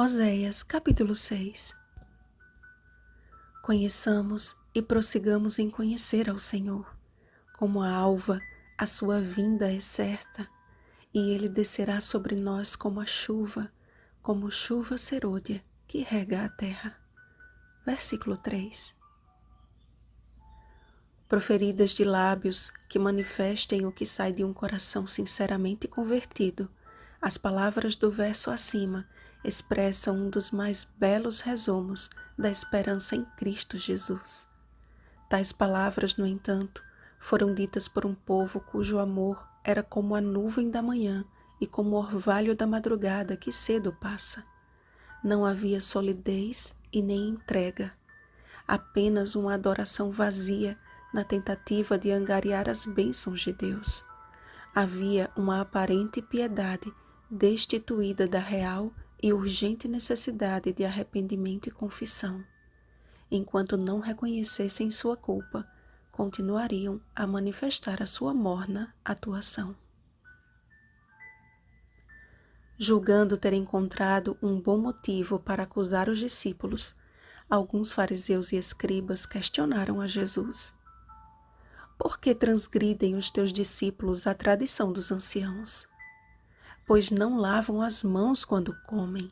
Oséias, capítulo 6. Conheçamos e prossigamos em conhecer ao Senhor. Como a alva, a sua vinda é certa, e ele descerá sobre nós como chuva serôdia que rega a terra. Versículo 3. Proferidas de lábios que manifestem o que sai de um coração sinceramente convertido, as palavras do verso acima expressam um dos mais belos resumos da esperança em Cristo Jesus. Tais palavras, no entanto, foram ditas por um povo cujo amor era como a nuvem da manhã e como o orvalho da madrugada que cedo passa. Não havia solidez e nem entrega, apenas uma adoração vazia na tentativa de angariar as bênçãos de Deus. Havia uma aparente piedade destituída da real e urgente necessidade de arrependimento e confissão. Enquanto não reconhecessem sua culpa, continuariam a manifestar a sua morna atuação. Julgando ter encontrado um bom motivo para acusar os discípulos, alguns fariseus e escribas questionaram a Jesus: Por que transgridem os teus discípulos a tradição dos anciãos? Pois não lavam as mãos quando comem.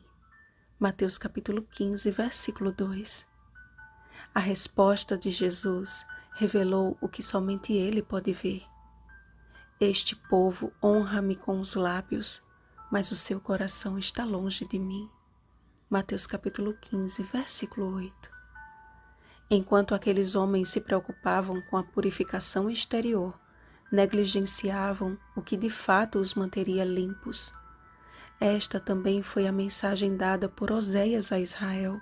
Mateus capítulo 15, versículo 2. A resposta de Jesus revelou o que somente ele pode ver. Este povo honra-me com os lábios, mas o seu coração está longe de mim. Mateus capítulo 15, versículo 8. Enquanto aqueles homens se preocupavam com a purificação exterior, negligenciavam o que de fato os manteria limpos. Esta também foi a mensagem dada por Oséias a Israel.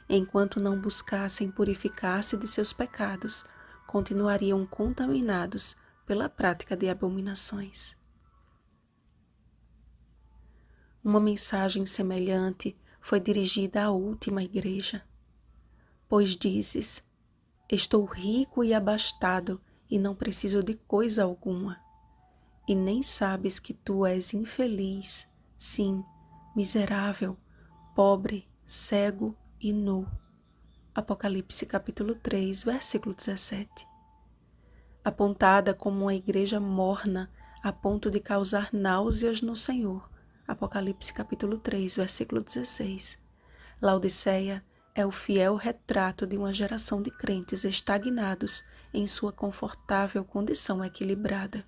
Enquanto não buscassem purificar-se de seus pecados, continuariam contaminados pela prática de abominações. Uma mensagem semelhante foi dirigida à última igreja. Pois dizes: Estou rico e abastado e não preciso de coisa alguma. E nem sabes que tu és infeliz, sim, miserável, pobre, cego e nu. Apocalipse capítulo 3, versículo 17. Apontada como uma igreja morna a ponto de causar náuseas no Senhor. Apocalipse capítulo 3, versículo 16. Laodiceia é o fiel retrato de uma geração de crentes estagnados em sua confortável condição equilibrada.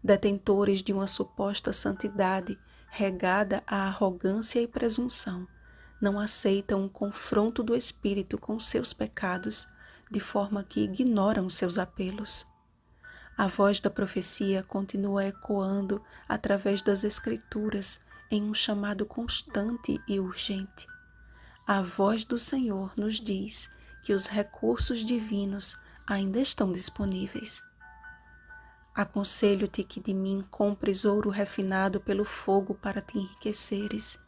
Detentores de uma suposta santidade regada à arrogância e presunção, não aceitam o confronto do Espírito com seus pecados, de forma que ignoram seus apelos. A voz da profecia continua ecoando através das Escrituras em um chamado constante e urgente. A voz do Senhor nos diz que os recursos divinos ainda estão disponíveis. Aconselho-te que de mim compres ouro refinado pelo fogo para te enriqueceres,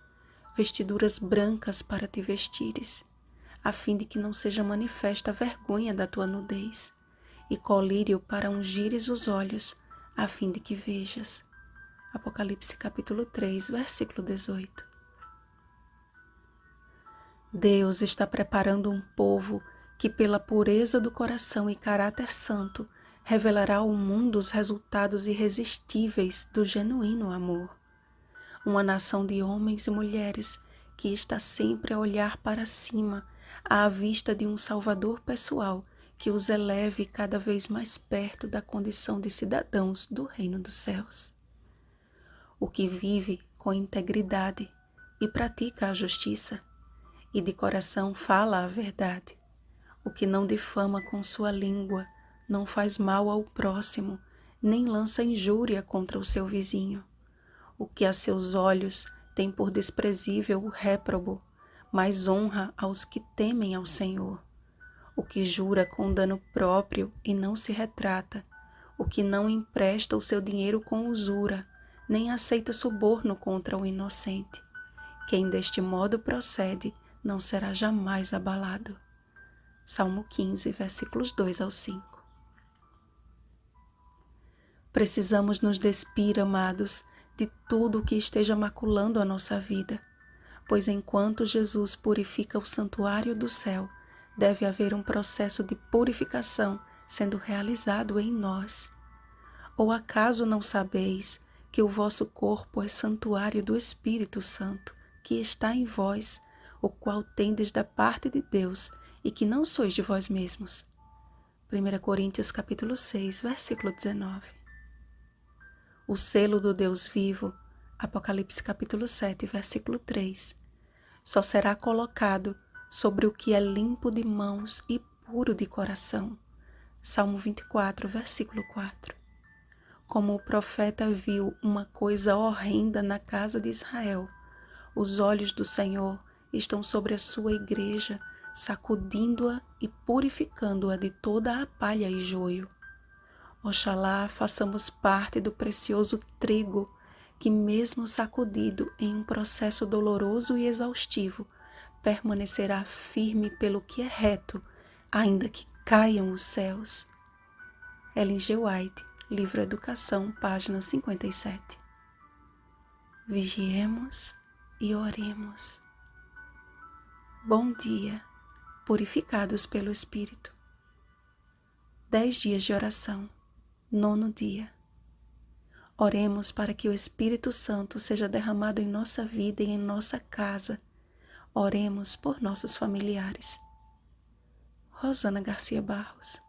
vestiduras brancas para te vestires, a fim de que não seja manifesta a vergonha da tua nudez, e colírio para ungires os olhos, a fim de que vejas. Apocalipse capítulo 3, versículo 18. Deus está preparando um povo que, pela pureza do coração e caráter santo, revelará ao mundo os resultados irresistíveis do genuíno amor. Uma nação de homens e mulheres que está sempre a olhar para cima, à vista de um Salvador pessoal que os eleve cada vez mais perto da condição de cidadãos do reino dos céus. O que vive com integridade e pratica a justiça, e de coração fala a verdade. O que não difama com sua língua, não faz mal ao próximo, nem lança injúria contra o seu vizinho. O que a seus olhos tem por desprezível o réprobo, mas honra aos que temem ao Senhor. O que jura com dano próprio e não se retrata. O que não empresta o seu dinheiro com usura, nem aceita suborno contra o inocente. Quem deste modo procede, não será jamais abalado. Salmo 15, versículos 2 ao 5. Precisamos nos despir, amados, de tudo o que esteja maculando a nossa vida. pois enquanto Jesus purifica o santuário do céu, deve haver um processo de purificação sendo realizado em nós. Ou acaso não sabeis que o vosso corpo é santuário do Espírito Santo, que está em vós, o qual tendes da parte de Deus, e que não sois de vós mesmos? 1 Coríntios capítulo 6, versículo 19. O selo do Deus vivo, Apocalipse capítulo 7, versículo 3, só será colocado sobre o que é limpo de mãos e puro de coração. Salmo 24, versículo 4. Como o profeta viu uma coisa horrenda na casa de Israel, os olhos do Senhor estão sobre a sua igreja, sacudindo-a e purificando-a de toda a palha e joio. Oxalá façamos parte do precioso trigo que, mesmo sacudido em um processo doloroso e exaustivo, permanecerá firme pelo que é reto, ainda que caiam os céus. Ellen G. White, livro Educação, página 57. Vigiemos e oremos. Bom dia, purificados pelo Espírito. 10 dias de oração, 9º dia. Oremos para que o Espírito Santo seja derramado em nossa vida e em nossa casa. Oremos por nossos familiares. Rosana Garcia Barros.